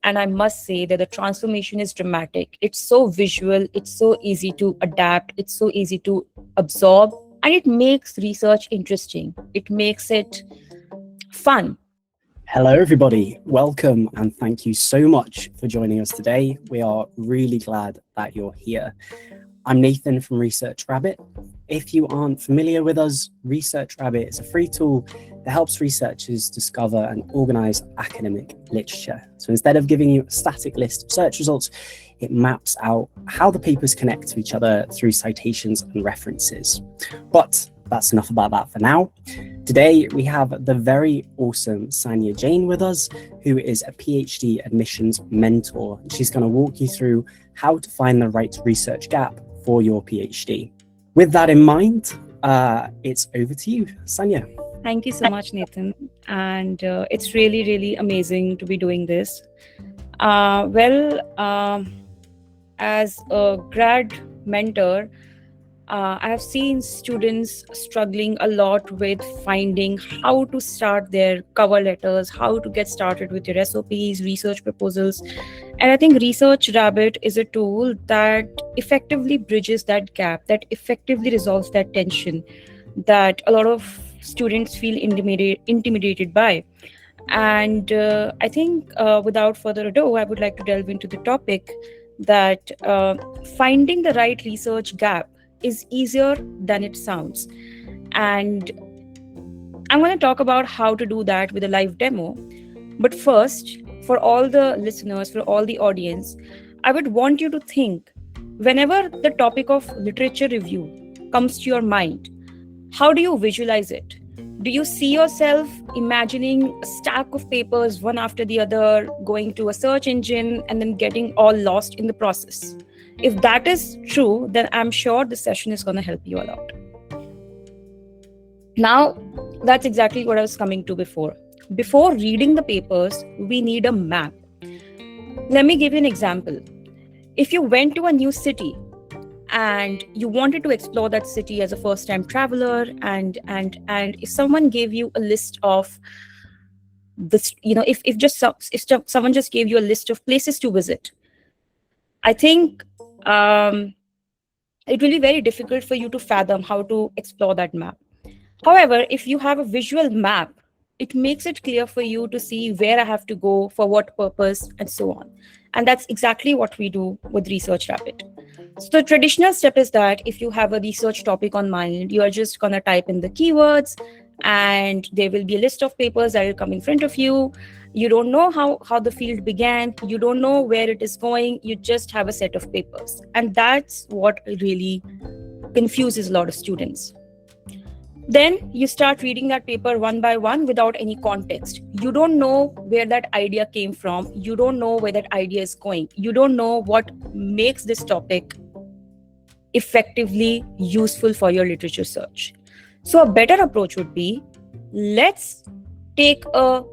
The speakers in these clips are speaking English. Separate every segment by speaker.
Speaker 1: And I must say that the transformation is dramatic. It's so visual, it's so easy to adapt, it's so easy to absorb, and it makes research interesting. It makes it fun.
Speaker 2: Hello, everybody. Welcome, and thank you so much for joining us today. We are really glad that you're here. I'm Nathan from ResearchRabbit. If you aren't familiar with us, ResearchRabbit is a free tool that helps researchers discover and organize academic literature. So instead of giving you a static list of search results, it maps out how the papers connect to each other through citations and references. But that's enough about that for now. Today, we have the very awesome Sanya Jain with us, who is a PhD admissions mentor. She's going to walk you through how to find the right research gap for your PhD. With that in mind, it's over to you, Sanya.
Speaker 1: Thank you so much, Nathan. And it's really, really amazing to be doing this. As a grad mentor, I have seen students struggling a lot with finding how to start their cover letters, how to get started with your SOPs, research proposals. And I think ResearchRabbit is a tool that effectively bridges that gap, that effectively resolves that tension that a lot of students feel intimidated by. And I think without further ado, I would like to delve into the topic that finding the right research gap is easier than it sounds. And I'm going to talk about how to do that with a live demo. But first, for all the listeners, for all the audience, I would want you to think, whenever the topic of literature review comes to your mind, how do you visualize it? Do you see yourself imagining a stack of papers, one after the other, going to a search engine and then getting all lost in the process? If that is true, then I'm sure this session is going to help you a lot. Now, that's exactly what I was coming to before. Before reading the papers, we need a map. Let me give you an example. If you went to a new city and you wanted to explore that city as a first-time traveler, and if someone gave you a list of this, if someone just gave you a list of places to visit, I think it will be very difficult for you to fathom how to explore that map. However, if you have a visual map, it makes it clear for you to see where I have to go, for what purpose, and so on. And that's exactly what we do with ResearchRabbit. So the traditional step is that if you have a research topic on mind, you are just going to type in the keywords and there will be a list of papers that will come in front of you. You don't know how the field began. You don't know where it is going. You just have a set of papers. And that's what really confuses a lot of students. Then you start reading that paper one by one without any context. You don't know where that idea came from. You don't know where that idea is going. You don't know what makes this topic effectively useful for your literature search. So a better approach would be, let's take a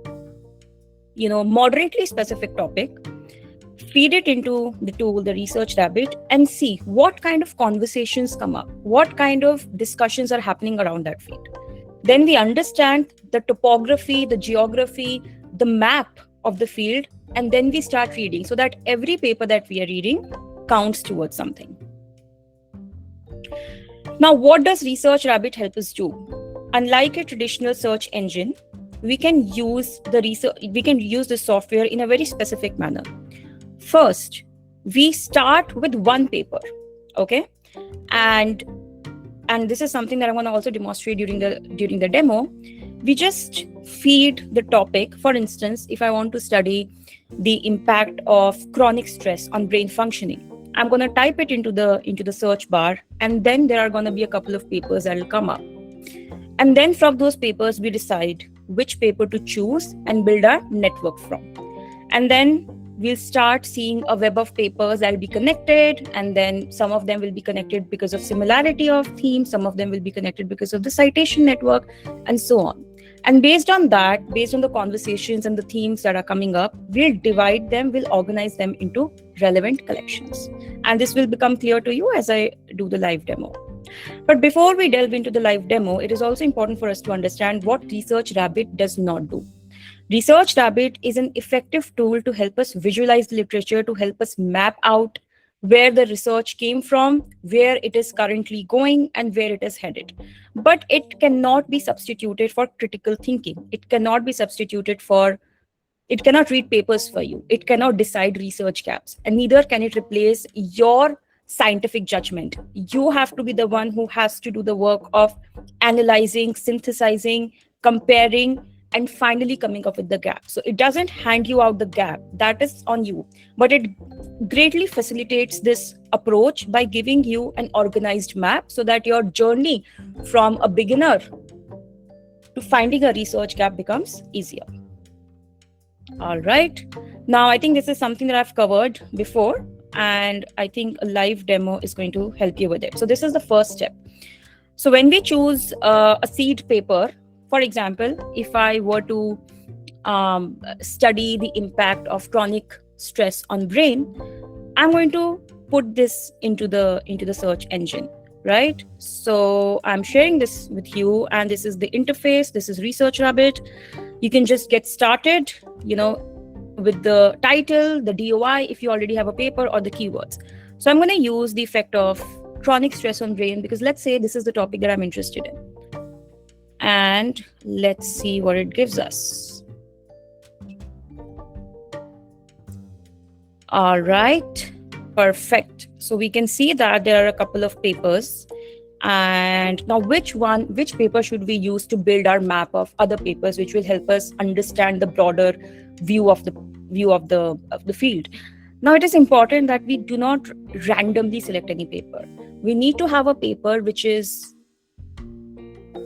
Speaker 1: moderately specific topic, feed it into the tool, the ResearchRabbit, and see what kind of conversations come up, what kind of discussions are happening around that field. Then we understand the topography, the geography, the map of the field, and then we start reading so that every paper that we are reading counts towards something. Now, what does ResearchRabbit help us do? Unlike a traditional search engine, we can use the software in a very specific manner. First, we start with one paper, okay? And this is something that I'm going to also demonstrate during the demo. We just feed the topic. For instance, if I want to study the impact of chronic stress on brain functioning, I'm going to type it into the search bar, and then there are going to be a couple of papers that will come up. And then from those papers, we decide which paper to choose and build our network from. And then we'll start seeing a web of papers that will be connected, and then some of them will be connected because of similarity of themes, some of them will be connected because of the citation network, and so on. And based on that, based on the conversations and the themes that are coming up, we'll divide them, we'll organize them into relevant collections. And this will become clear to you as I do the live demo. But before we delve into the live demo, it is also important for us to understand what ResearchRabbit does not do. ResearchRabbit is an effective tool to help us visualize the literature, to help us map out where the research came from, where it is currently going, and where it is headed. But it cannot be substituted for critical thinking. It cannot read papers for you. It cannot decide research gaps, and neither can it replace your scientific judgment. You have to be the one who has to do the work of analyzing, synthesizing, comparing, and finally coming up with the gap. So it doesn't hand you out the gap, that is on you, but it greatly facilitates this approach by giving you an organized map so that your journey from a beginner to finding a research gap becomes easier. All right. Now, I think this is something that I've covered before, and I think a live demo is going to help you with it. So this is the first step. So when we choose a seed paper, for example, if I were to study the impact of chronic stress on brain, I'm going to put this into the search engine, right? So I'm sharing this with you, and this is the interface. This is ResearchRabbit. You can just get started, with the title, the DOI, if you already have a paper, or the keywords. So I'm going to use the effect of chronic stress on brain, because let's say this is the topic that I'm interested in. And let's see what it gives us. All right, perfect. So we can see that there are a couple of papers. And now which paper should we use to build our map of other papers, which will help us understand the broader view of the field? Now, it is important that we do not randomly select any paper. We need to have a paper which is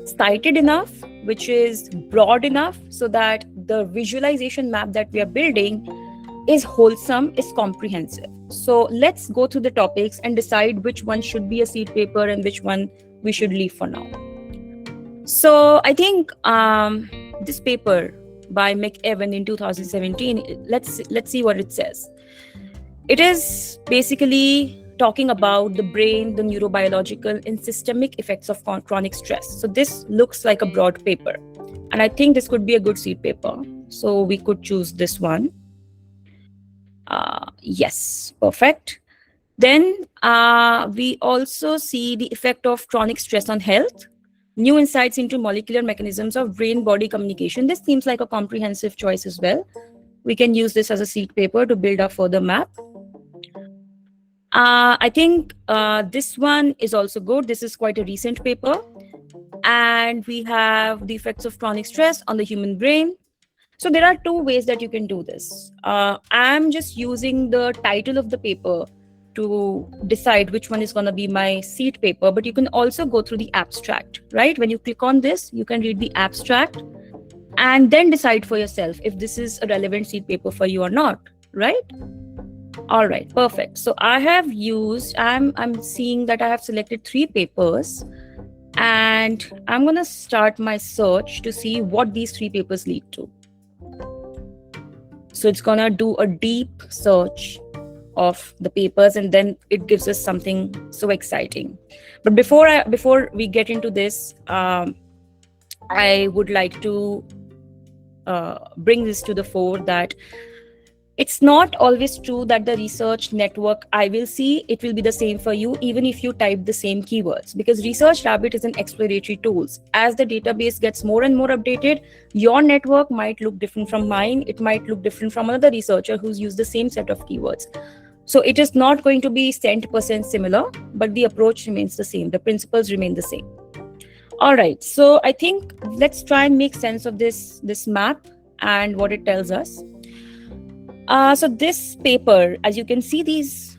Speaker 1: cited enough, which is broad enough, so that the visualization map that we are building is wholesome, is comprehensive. So let's go through the topics and decide which one should be a seed paper and which one we should leave for now. So I think this paper by McEwan in 2017, let's see what it says. It is basically talking about the brain, the neurobiological and systemic effects of chronic stress. So this looks like a broad paper, and I think this could be a good seed paper. So we could choose this one. Yes, perfect. Then we also see the effect of chronic stress on health, new insights into molecular mechanisms of brain-body communication. This seems like a comprehensive choice as well. We can use this as a seed paper to build our further map. I think this one is also good. This is quite a recent paper. And we have the effects of chronic stress on the human brain. So there are two ways that you can do this. I'm just using the title of the paper to decide which one is going to be my seed paper, but you can also go through the abstract, right? When you click on this, you can read the abstract and then decide for yourself if this is a relevant seed paper for you or not, right? All right, perfect. So I'm seeing that I have selected 3 papers, and I'm going to start my search to see what these 3 papers lead to. So it's gonna do a deep search of the papers, and then it gives us something so exciting. But before we get into this, I would like to bring this to the fore that it's not always true that the research network I will see, it will be the same for you, even if you type the same keywords, because ResearchRabbit is an exploratory tool. As the database gets more and more updated, your network might look different from mine. It might look different from another researcher who's used the same set of keywords. So it is not going to be 100% similar, but the approach remains the same. The principles remain the same. All right. So I think let's try and make sense of this map and what it tells us. So this paper, as you can see, these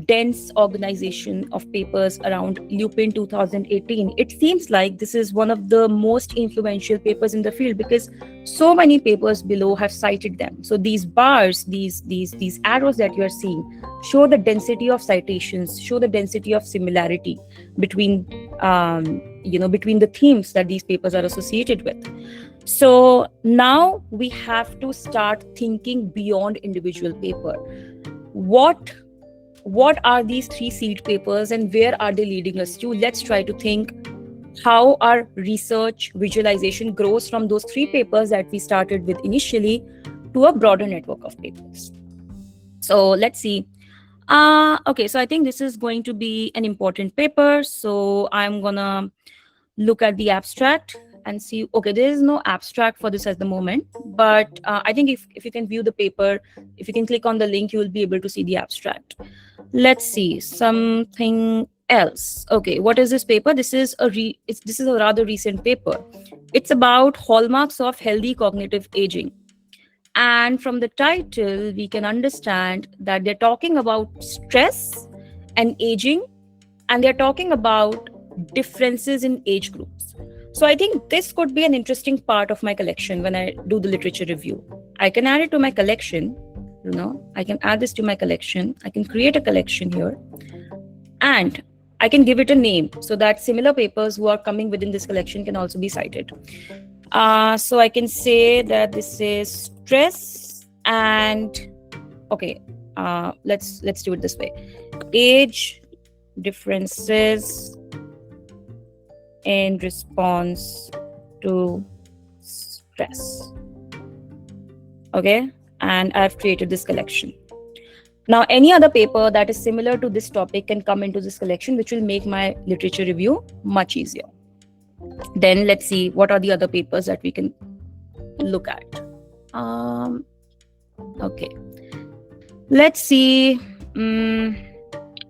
Speaker 1: dense organization of papers around Lupin 2018, it seems like this is one of the most influential papers in the field, because so many papers below have cited them. So these bars, these arrows that you are seeing show the density of citations, show the density of similarity between between the themes that these papers are associated with. So now we have to start thinking beyond individual paper. What are these 3 seed papers and where are they leading us to? Let's try to think how our research visualization grows from those 3 papers that we started with initially to a broader network of papers. So let's see. Okay, so I think this is going to be an important paper. So I'm gonna look at the abstract and see. Okay, there is no abstract for this at the moment, but I think if you can view the paper, if you can click on the link, you will be able to see the abstract. Let's see something else. Okay, what is this paper? This is this is a rather recent paper. It's about hallmarks of healthy cognitive aging. And from the title, we can understand that they're talking about stress and aging, and they're talking about differences in age groups. So I think this could be an interesting part of my collection when I do the literature review. I can add it to my collection. I can add this to my collection. I can create a collection here, and I can give it a name so that similar papers who are coming within this collection can also be cited. So I can say that this is stress and okay. Let's do it this way: age differences in response to stress. Okay, and I've created this collection. Now, any other paper that is similar to this topic can come into this collection, which will make my literature review much easier. Then let's see what are the other papers that we can look at. Okay, let's see.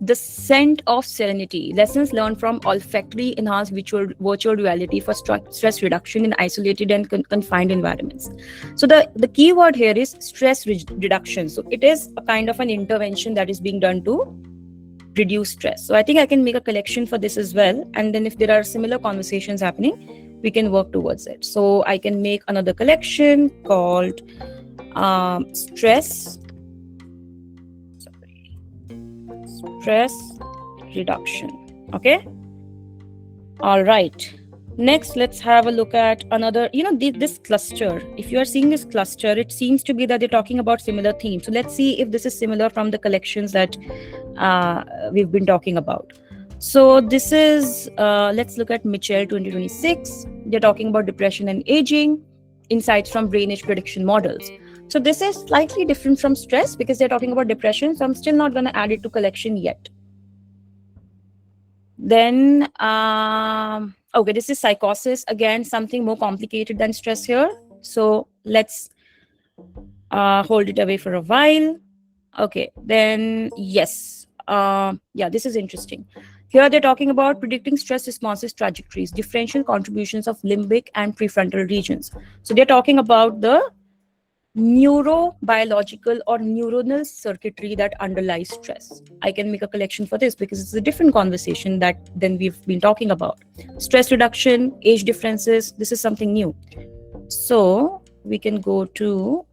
Speaker 1: The Scent of Serenity, lessons learned from olfactory enhanced virtual reality for stress reduction in isolated and confined environments. So the key word here is stress reduction. So it is a kind of an intervention that is being done to reduce stress. So I think I can make a collection for this as well. And then if there are similar conversations happening, we can work towards it. So I can make another collection called stress reduction. Okay, all right, next let's have a look at another, this cluster. If you are seeing this cluster, it seems to be that they're talking about similar themes. So let's see if this is similar from the collections that we've been talking about. So this is let's look at Mitchell 2026. They're talking about depression and aging, insights from brain age prediction models. So this is slightly different from stress because they're talking about depression. So I'm still not going to add it to collection yet. Then, okay, this is psychosis. Again, something more complicated than stress here. So let's hold it away for a while. Okay, then yes. Yeah, this is interesting. Here they're talking about predicting stress responses trajectories, differential contributions of limbic and prefrontal regions. So they're talking about the neurobiological or neuronal circuitry that underlies stress. I can make a collection for this because it's a different conversation than we've been talking about. Stress reduction, age differences, this is something new. So we can go to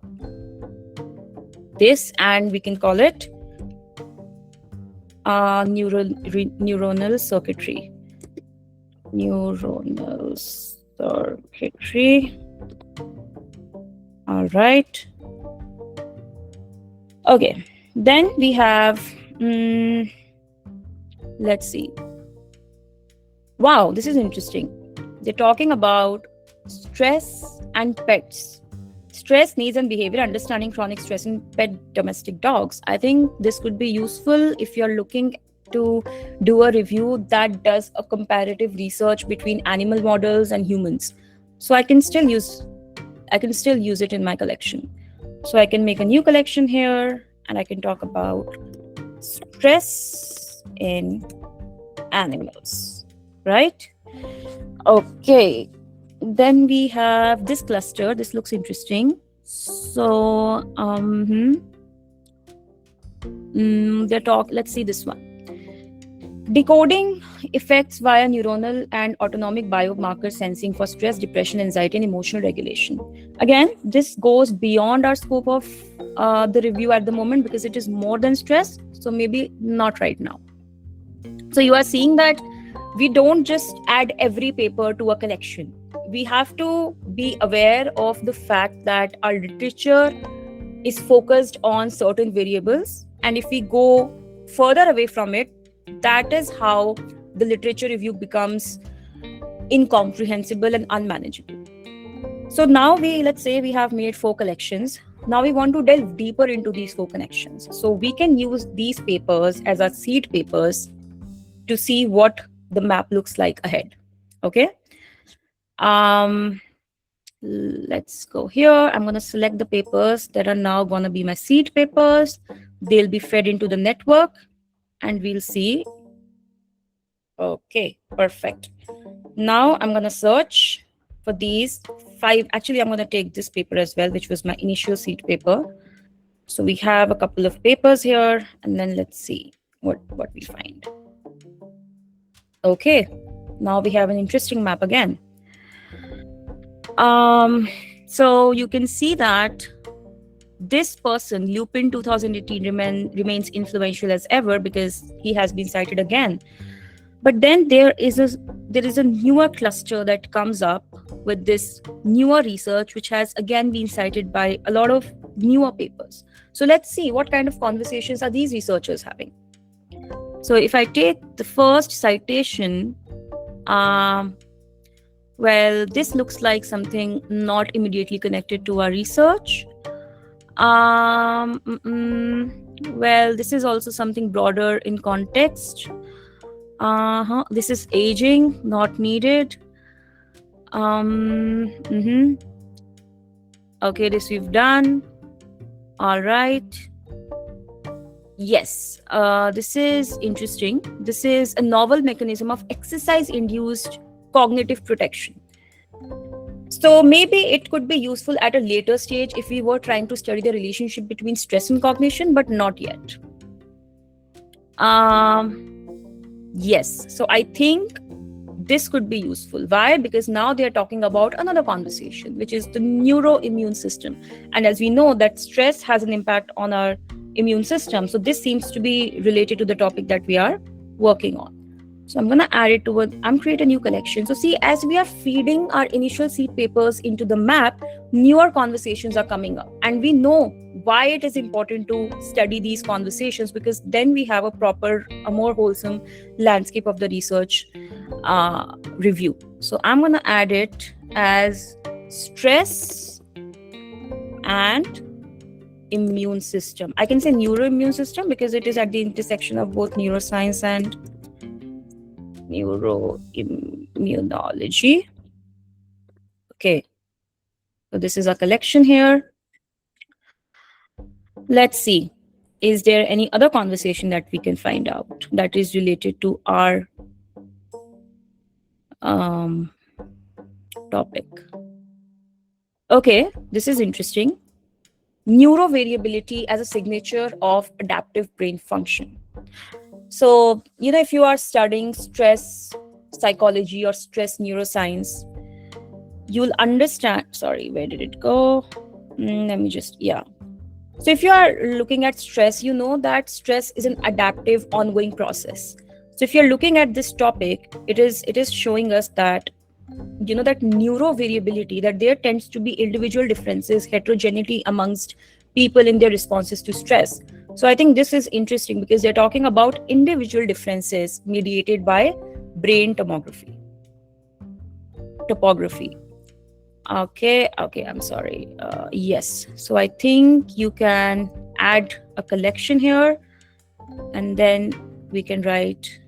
Speaker 1: this and we can call it neuronal circuitry. Neuronal circuitry. All right. Okay. Then we have, let's see. Wow, this is interesting. They're talking about stress and pets. Stress, needs, and behavior, understanding chronic stress in pet domestic dogs. I think this could be useful if you're looking to do a review that does a comparative research between animal models and humans. So I can still use it in my collection. So I can make a new collection here and I can talk about stress in animals, right? Okay. Then we have this cluster. This looks interesting. So let's see this one. Decoding effects via neuronal and autonomic biomarker sensing for stress, depression, anxiety, and emotional regulation. Again, this goes beyond our scope of the review at the moment because it is more than stress. So maybe not right now. So you are seeing that we don't just add every paper to a collection. We have to be aware of the fact that our literature is focused on certain variables. And if we go further away from it, that is how the literature review becomes incomprehensible and unmanageable. So now let's say we have made 4 collections. Now we want to delve deeper into these 4 connections. So we can use these papers as our seed papers to see what the map looks like ahead. Okay. Let's go here. I'm going to select the papers that are now going to be my seed papers. They'll be fed into the network and we'll see. Okay, perfect. Now I'm going to search for these 5. Actually, I'm going to take this paper as well, which was my initial seed paper. So we have a couple of papers here, and then let's see what we find. Okay, now we have an interesting map again. So you can see that this person, Lupin 2018, remains influential as ever because he has been cited again. But then there is a newer cluster that comes up with this newer research, which has again been cited by a lot of newer papers. So let's see what kind of conversations are these researchers having. So if I take the first citation, well, this looks like something not immediately connected to our research. Well, this is also something broader in context. This is aging, not needed. Okay, this we've done. All right. Yes, this is interesting. This is a novel mechanism of exercise-induced cognitive protection. So maybe it could be useful at a later stage if we were trying to study the relationship between stress and cognition, but not yet. Yes, so I think this could be useful. Why? Because now they are talking about another conversation, which is the neuroimmune system. And as we know that stress has an impact on our immune system. So this seems to be related to the topic that we are working on. So I'm going to add it to create a new collection. So see, as we are feeding our initial seed papers into the map, newer conversations are coming up. And we know why it is important to study these conversations, because then we have a more wholesome landscape of the research review. So I'm going to add it as stress and immune system. I can say neuroimmune system because it is at the intersection of both neuroscience and neuroimmunology. Okay, so this is a collection here. Let's see, is there any other conversation that we can find out that is related to our topic? Okay, this is interesting. Neurovariability as a signature of adaptive brain function. So, if you are studying stress psychology or stress neuroscience, you'll understand. Sorry, where did it go? So if you are looking at stress, you know that stress is an adaptive ongoing process. So if you're looking at this topic, it is showing us that that neurovariability, that there tends to be individual differences, heterogeneity amongst people in their responses to stress. So I think this is interesting because they're talking about individual differences mediated by brain topography. Okay, I'm sorry. Yes, so I think you can add a collection here and then we can write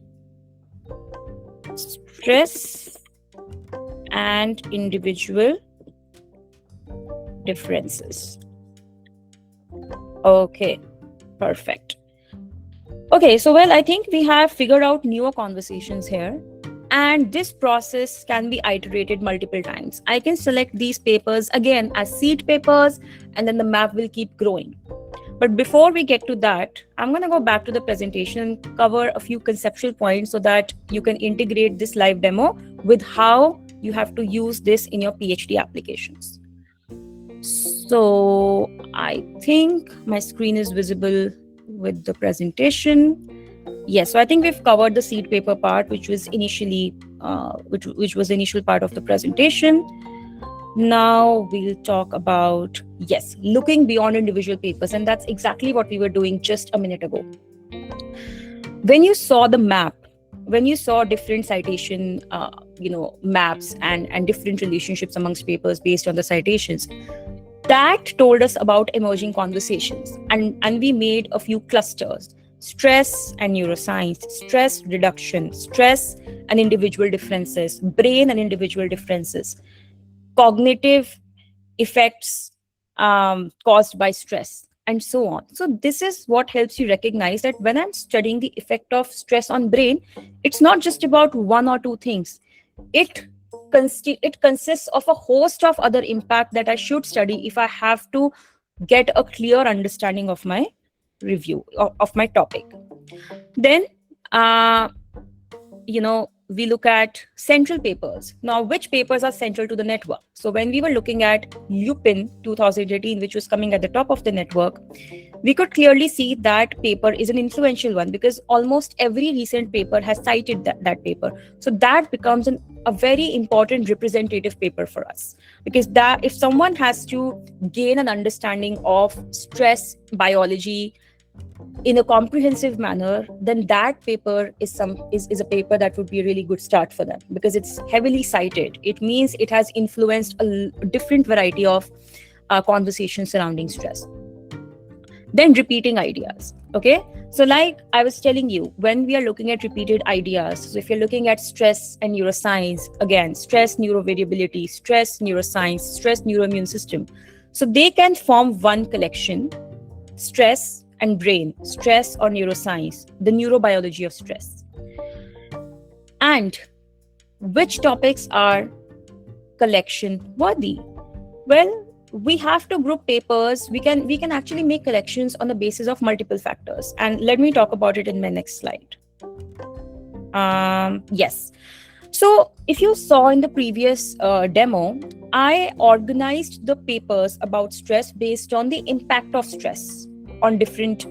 Speaker 1: stress and individual differences. Okay, perfect. Okay, so I think we have figured out newer conversations here, and this process can be iterated multiple times. I can select these papers again as seed papers, and then the map will keep growing. But before we get to that, I'm going to go back to the presentation and cover a few conceptual points so that you can integrate this live demo with how you have to use this in your PhD applications. So I think my screen is visible with the presentation. Yes, so I think we've covered the seed paper part, which was initially, which was the initial part of the presentation. Now we'll talk about, yes, looking beyond individual papers, and that's exactly what we were doing just a minute ago. When you saw the map, when you saw different citation maps and different relationships amongst papers based on the citations, that told us about emerging conversations, and we made a few clusters: stress and neuroscience, stress reduction, stress and individual differences, brain and individual differences, cognitive effects caused by stress, and so on. So this is what helps you recognize that when I'm studying the effect of stress on brain, it's not just about one or two things. it it consists of a host of other impact that I should study if I have to get a clear understanding of my review of my topic. Then we look at central papers. Now, which papers are central to the network? So when we were looking at Lupin 2018, which was coming at the top of the network, we could clearly see that paper is an influential one because almost every recent paper has cited that paper. So that becomes a very important representative paper for us, because that if someone has to gain an understanding of stress biology in a comprehensive manner, then that paper is a paper that would be a really good start for them, because it's heavily cited. It means it has influenced a different variety of conversations surrounding stress. Then repeating ideas. Okay, so like I was telling you, when we are looking at repeated ideas, so if you're looking at stress and neuroscience, again, stress neurovariability, stress neuroscience, stress neuroimmune system, so they can form one collection: stress and brain, stress or neuroscience, the neurobiology of stress. And which topics are collection worthy? Well, we have to group papers. We can actually make collections on the basis of multiple factors, and let me talk about it in my next slide. Yes, so if you saw in the previous demo, I organized the papers about stress based on the impact of stress on different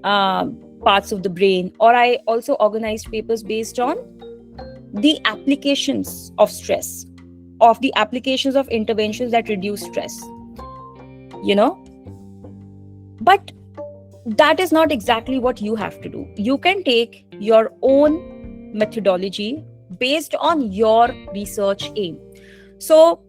Speaker 1: parts of the brain, or I also organized papers based on the applications of stress, of the applications of interventions that reduce stress, But that is not exactly what you have to do. You can take your own methodology based on your research aim. So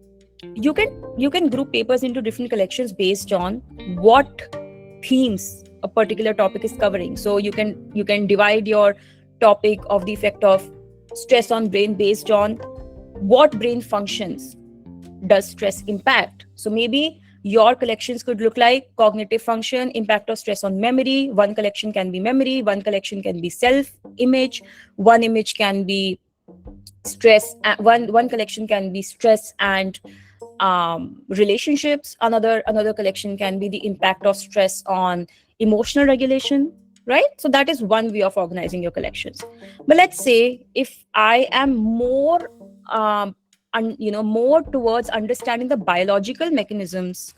Speaker 1: you can group papers into different collections based on what themes a particular topic is covering. So you can divide your topic of the effect of stress on brain based on what brain functions does stress impact. So maybe your collections could look like cognitive function, impact of stress on memory. One collection can be memory, one collection can be self-image, one image can be stress, one collection can be stress and relationships. Another collection can be the impact of stress on emotional regulation, right? So that is one way of organizing your collections. But let's say if I am more more towards understanding the biological mechanisms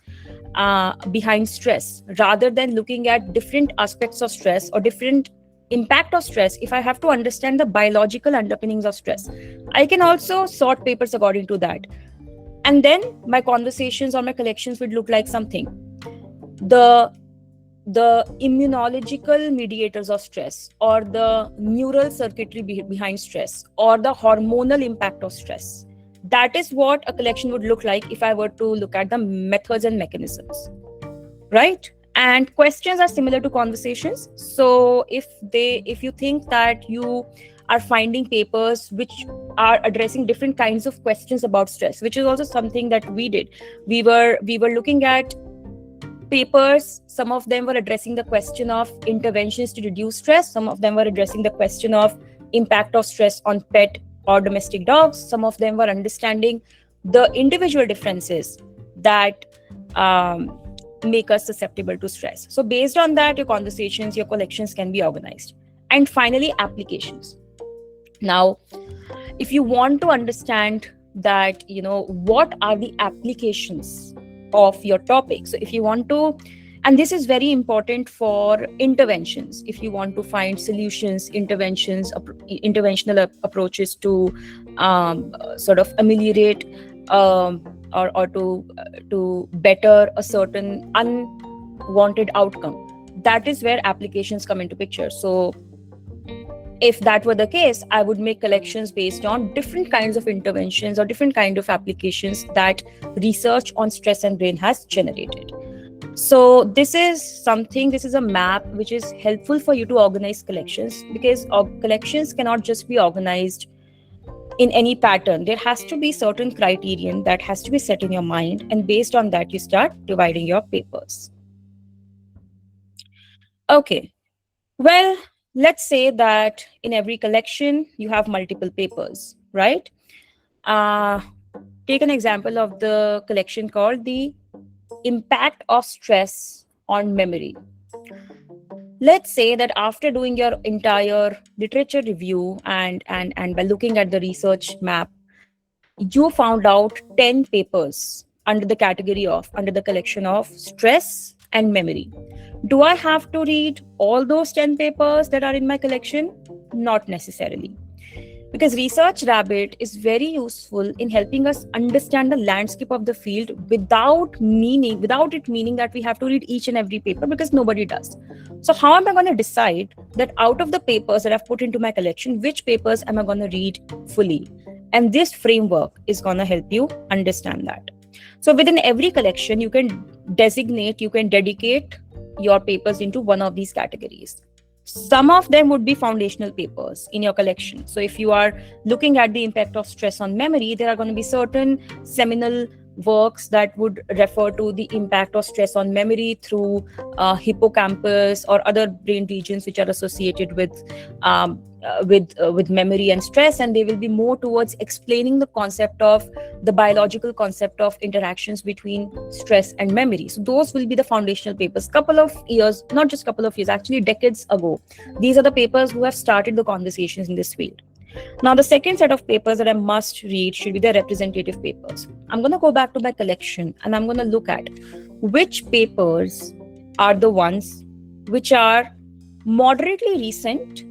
Speaker 1: behind stress, rather than looking at different aspects of stress or different impact of stress. If I have to understand the biological underpinnings of stress, I can also sort papers according to that. And then my conversations or my collections would look like something: the immunological mediators of stress, or the neural circuitry behind stress, or the hormonal impact of stress. That is what a collection would look like if I were to look at the methods and mechanisms, right? And questions are similar to conversations. So if you think that you are finding papers which are addressing different kinds of questions about stress, which is also something that we did. We were looking at papers. Some of them were addressing the question of interventions to reduce stress. Some of them were addressing the question of impact of stress on pet or domestic dogs. Some of them were understanding the individual differences that make us susceptible to stress. So based on that, your conversations, your collections can be organized. And finally, applications. Now, if you want to understand that, what are the applications of your topic? So if you want to, and this is very important for interventions, if you want to find solutions, interventional approaches to sort of ameliorate or to better a certain unwanted outcome, that is where applications come into picture. So If that were the case, I would make collections based on different kinds of interventions or different kind of applications that research on stress and brain has generated. So this is a map which is helpful for you to organize collections, because collections cannot just be organized in any pattern. There has to be certain criterion that has to be set in your mind, and based on that you start dividing your papers. Okay, well, let's say that in every collection you have multiple papers, right? uh, Take an example of the collection called the impact of stress on memory. Let's say that after doing your entire literature review and by looking at the research map, you found out 10 papers under the collection of stress and memory. Do I have to read all those 10 papers that are in my collection? Not necessarily, because ResearchRabbit is very useful in helping us understand the landscape of the field without it meaning that we have to read each and every paper, because nobody does. So how am I going to decide that out of the papers that I've put into my collection, which papers am I going to read fully? And this framework is going to help you understand that. So within every collection, you can dedicate your papers into one of these categories. Some of them would be foundational papers in your collection. So if you are looking at the impact of stress on memory, there are going to be certain seminal works that would refer to the impact of stress on memory through hippocampus or other brain regions which are associated with memory and stress, and they will be more towards explaining the biological concept of interactions between stress and memory. So those will be the foundational papers. Couple of years, not just couple of years, actually decades ago, these are the papers who have started the conversations in this field. Now, the second set of papers that I must read should be the representative papers. I'm going to go back to my collection and I'm going to look at which papers are the ones which are moderately recent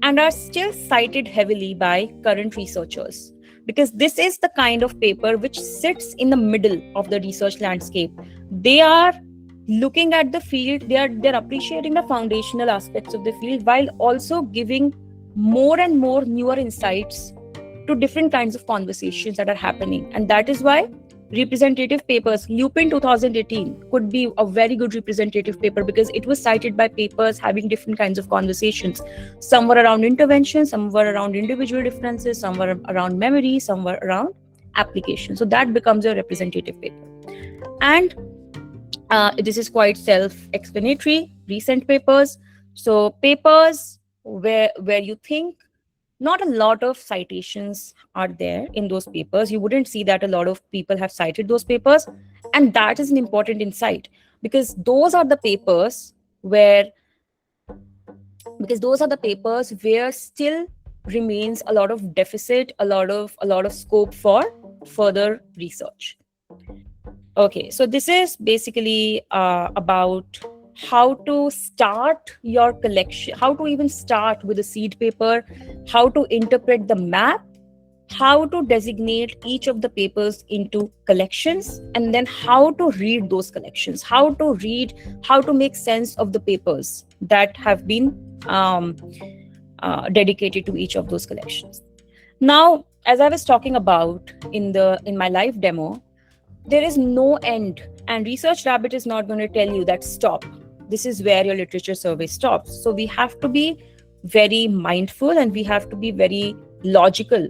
Speaker 1: and are still cited heavily by current researchers. Because this is the kind of paper which sits in the middle of the research landscape. They are looking at the field, they're appreciating the foundational aspects of the field while also giving more and more newer insights to different kinds of conversations that are happening. And that is why representative papers, Lupin 2018 could be a very good representative paper, because it was cited by papers having different kinds of conversations. Some were around intervention, some were around individual differences, some were around memory, some were around application. So that becomes a representative paper. And this is quite self-explanatory, recent papers. So papers where you think not a lot of citations are there in those papers. You wouldn't see that a lot of people have cited those papers. And that is an important insight, because those are the papers where still remains a lot of deficit, a lot of scope for further research. Okay, so this is basically about how to start your collection, how to even start with a seed paper, how to interpret the map, how to designate each of the papers into collections, and then how to read those collections, how to make sense of the papers that have been dedicated to each of those collections. Now, as I was talking about in my live demo, there is no end, and ResearchRabbit is not going to tell you that stop. This is where your literature survey stops. So we have to be very mindful and we have to be very logical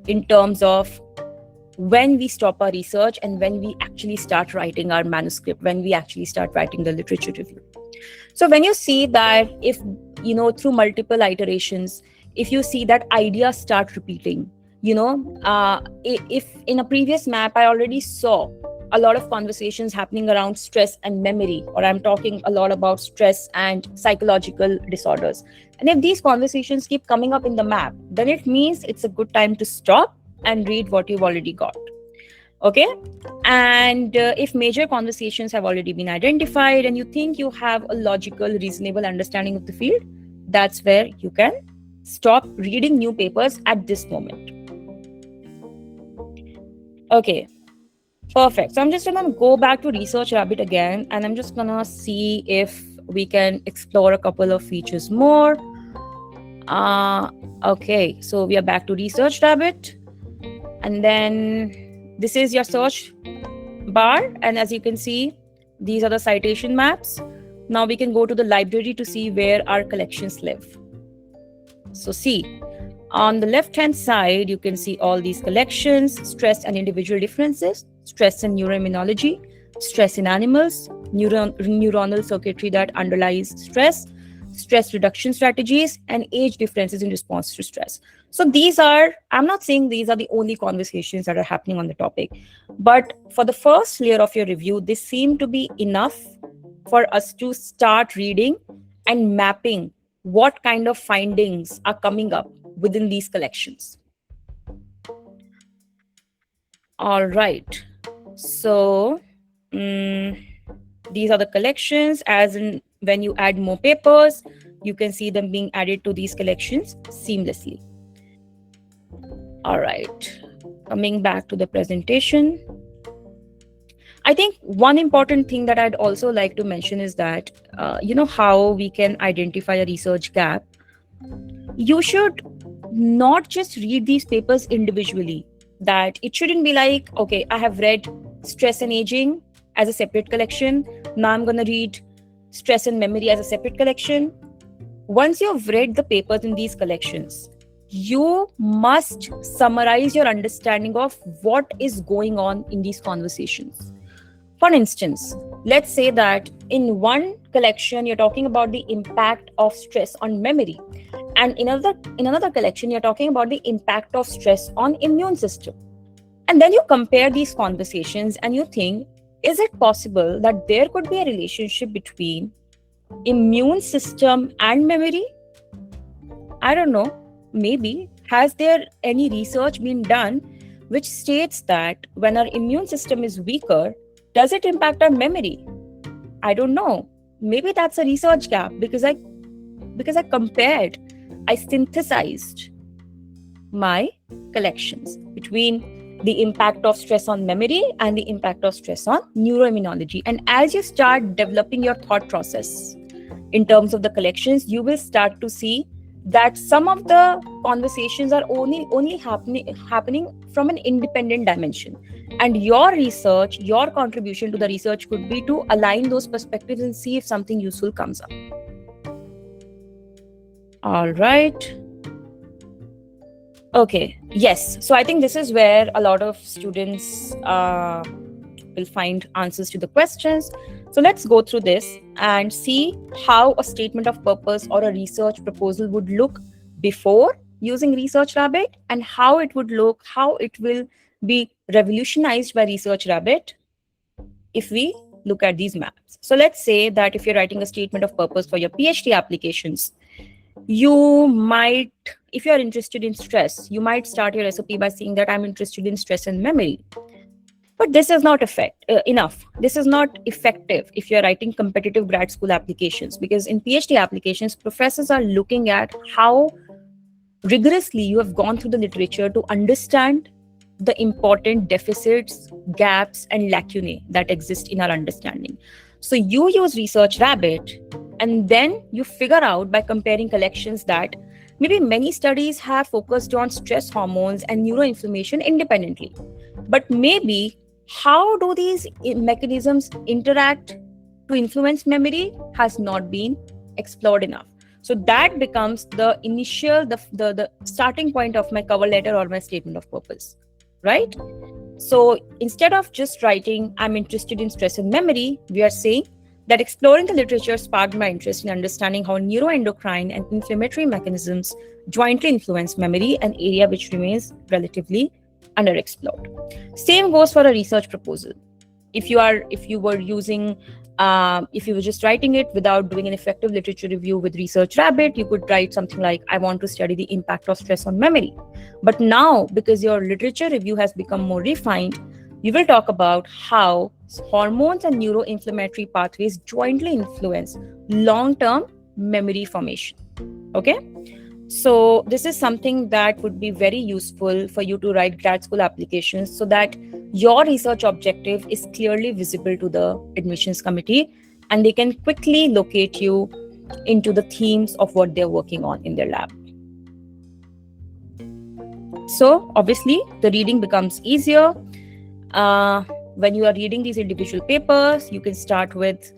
Speaker 1: in terms of when we stop our research and when we actually start writing our manuscript, when we actually start writing the literature review. So when you see that, if through multiple iterations, if you see that ideas start repeating, if in a previous map I already saw a lot of conversations happening around stress and memory, or I'm talking a lot about stress and psychological disorders, and if these conversations keep coming up in the map, then it means it's a good time to stop and read what you've already got. Okay, and if major conversations have already been identified and you think you have a logical, reasonable understanding of the field, that's where you can stop reading new papers at this moment. Okay, perfect. So I'm just going to go back to ResearchRabbit again, and I'm just going to see if we can explore a couple of features more. Okay, so we are back to ResearchRabbit, and then this is your search bar, and as you can see, these are the citation maps. Now we can go to the library to see where our collections live. So see, on the left hand side, you can see all these collections: stress and individual differences, stress and neuroimmunology, stress in animals, neuronal circuitry that underlies stress, stress reduction strategies, and age differences in response to stress. So these are, I'm not saying these are the only conversations that are happening on the topic, but for the first layer of your review, this seem to be enough for us to start reading and mapping what kind of findings are coming up within these collections. All right. So, these are the collections, as in when you add more papers, you can see them being added to these collections seamlessly. All right. Coming back to the presentation. I think one important thing that I'd also like to mention is that, you know, how we can identify a research gap. You should not just read these papers individually. That it shouldn't be like, okay, I have read stress and aging as a separate collection. Now I'm going to read stress and memory as a separate collection. Once you've read the papers in these collections, you must summarize your understanding of what is going on in these conversations. For instance, let's say that in one collection, you're talking about the impact of stress on memory. And in another collection, you're talking about the impact of stress on immune system. And then you compare these conversations and you think, is it possible that there could be a relationship between immune system and memory? I don't know. Maybe. Has there any research been done which states that when our immune system is weaker, does it impact our memory? I don't know. Maybe that's a research gap because I compared, I synthesized my collections between the impact of stress on memory and the impact of stress on neuroimmunology. And as you start developing your thought process in terms of the collections, you will start to see that some of the conversations are only happening from an independent dimension. And your research, your contribution to the research could be to align those perspectives and see if something useful comes up. All right. Okay. Yes. So I think this is where a lot of students will find answers to the questions. So let's go through this and see how a statement of purpose or a research proposal would look before using ResearchRabbit and how it would look, how it will be revolutionized by ResearchRabbit if we look at these maps. So let's say that if you're writing a statement of purpose for your PhD applications, you might, if you're interested in stress, you might start your SOP by saying that I'm interested in stress and memory. But this is not enough. This is not effective if you're writing competitive grad school applications, because in PhD applications, professors are looking at how rigorously you have gone through the literature to understand the important deficits, gaps, and lacunae that exist in our understanding. So you use ResearchRabbit, and then you figure out by comparing collections that maybe many studies have focused on stress hormones and neuroinflammation independently. But maybe how do these mechanisms interact to influence memory has not been explored enough. So that becomes the initial, the starting point of my cover letter or my statement of purpose, right? So instead of just writing, I'm interested in stress and memory, we are saying that exploring the literature sparked my interest in understanding how neuroendocrine and inflammatory mechanisms jointly influence memory, an area which remains relatively underexplored. Same goes for a research proposal. If you were just writing it without doing an effective literature review with ResearchRabbit, you could write something like, I want to study the impact of stress on memory. But now, because your literature review has become more refined, you will talk about how hormones and neuroinflammatory pathways jointly influence long-term memory formation. Okay? So this is something that would be very useful for you to write grad school applications so that your research objective is clearly visible to the admissions committee and they can quickly locate you into the themes of what they're working on in their lab. So obviously the reading becomes easier. uh, when you are reading these individual papers, you can start with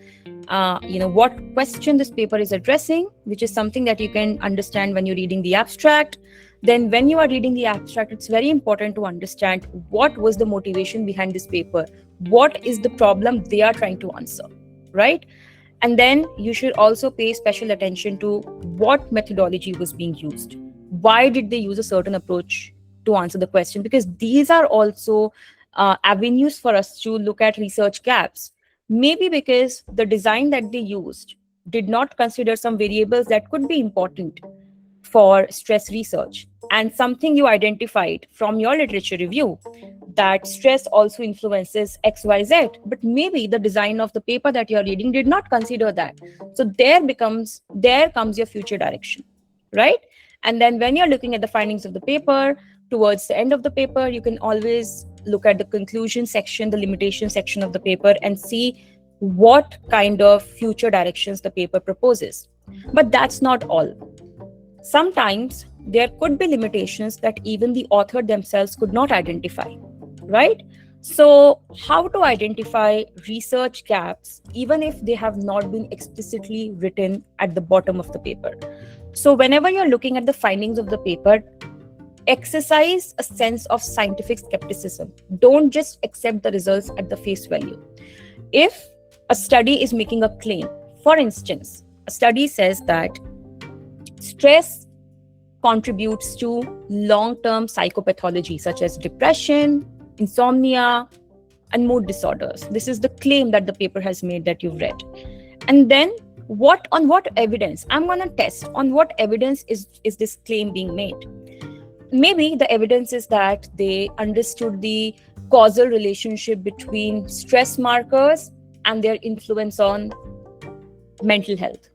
Speaker 1: what question this paper is addressing, which is something that you can understand when you're reading the abstract. Then when you are reading the abstract, it's very important to understand what was the motivation behind this paper, what is the problem they are trying to answer, right? And then you should also pay special attention to what methodology was being used. Why did they use a certain approach to answer the question? Because these are also avenues for us to look at research gaps. Maybe because the design that they used did not consider some variables that could be important for stress research, and something you identified from your literature review, that stress also influences XYZ, but maybe the design of the paper that you're reading did not consider that. So there comes your future direction, right? And then when you're looking at the findings of the paper, towards the end of the paper, you can always look at the conclusion section, the limitation section of the paper, and see what kind of future directions the paper proposes. But that's not all. Sometimes there could be limitations that even the author themselves could not identify, right? So, how to identify research gaps even if they have not been explicitly written at the bottom of the paper? So, whenever you're looking at the findings of the paper, exercise a sense of scientific skepticism. Don't just accept the results at the face value. If a study is making a claim, for instance, a study says that stress contributes to long-term psychopathology such as depression, insomnia, and mood disorders. This is the claim that the paper has made that you've read. And then on what evidence? I'm going to test on what evidence is this claim being made. Maybe the evidence is that they understood the causal relationship between stress markers and their influence on mental health.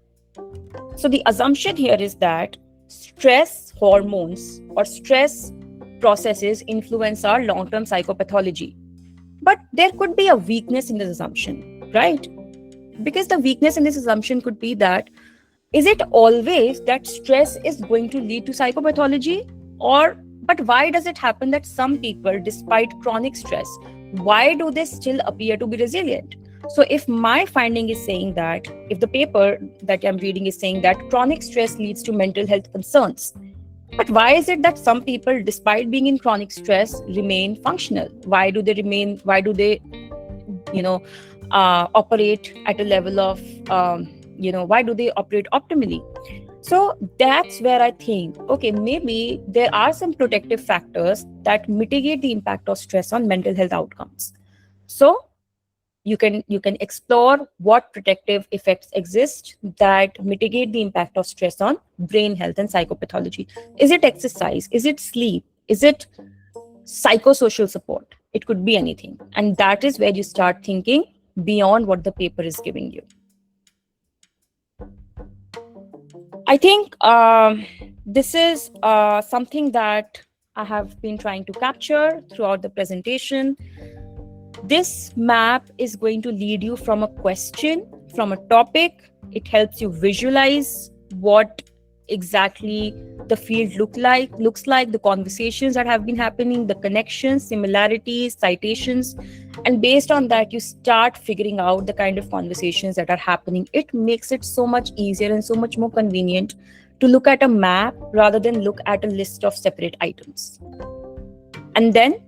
Speaker 1: So the assumption here is that stress hormones or stress processes influence our long-term psychopathology. But there could be a weakness in this assumption, right? Because the weakness in this assumption could be that, is it always that stress is going to lead to psychopathology? But why does it happen that some people, despite chronic stress, why do they still appear to be resilient? So if my finding is saying that, if the paper that I'm reading is saying that chronic stress leads to mental health concerns, but why is it that some people, despite being in chronic stress, remain functional? Why do they operate at a level of, why do they operate optimally? So that's where I think, okay, maybe there are some protective factors that mitigate the impact of stress on mental health outcomes. So you can explore what protective effects exist that mitigate the impact of stress on brain health and psychopathology. Is it exercise? Is it sleep? Is it psychosocial support? It could be anything. And that is where you start thinking beyond what the paper is giving you. I think this is something that I have been trying to capture throughout the presentation. This map is going to lead you from a question, from a topic. It helps you visualize what exactly the field looks like, the conversations that have been happening, the connections, similarities, citations. And based on that, you start figuring out the kind of conversations that are happening. It makes it so much easier and so much more convenient to look at a map rather than look at a list of separate items. And then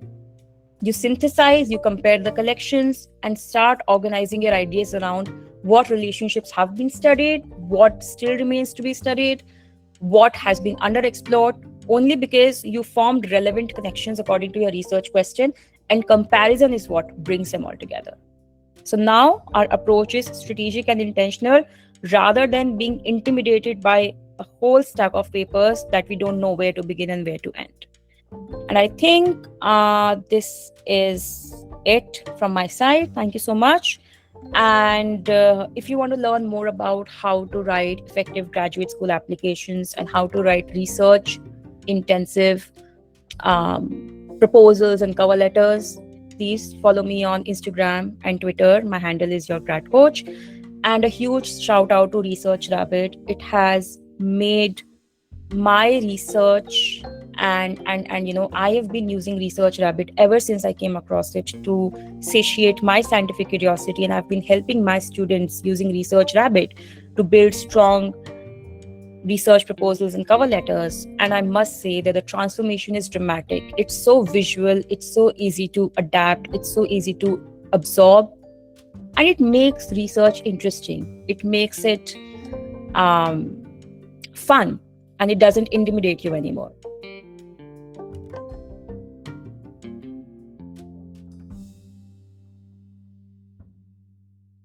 Speaker 1: you synthesize, you compare the collections, and start organizing your ideas around what relationships have been studied, what still remains to be studied, what has been underexplored, only because you formed relevant connections according to your research question, and comparison is what brings them all together. So now our approach is strategic and intentional rather than being intimidated by a whole stack of papers that we don't know where to begin and where to end. And I think this is it from my side. Thank you so much. And if you want to learn more about how to write effective graduate school applications and how to write research intensive proposals and cover letters, please follow me on Instagram and Twitter. My handle is your grad coach. And a huge shout out to ResearchRabbit. It has made my research and I have been using ResearchRabbit ever since I came across it to satiate my scientific curiosity, and I've been helping my students using ResearchRabbit to build strong research proposals and cover letters. And I must say that the transformation is dramatic. It's so visual, it's so easy to adapt, it's so easy to absorb, and it makes research interesting. It makes it fun, and it doesn't intimidate you anymore.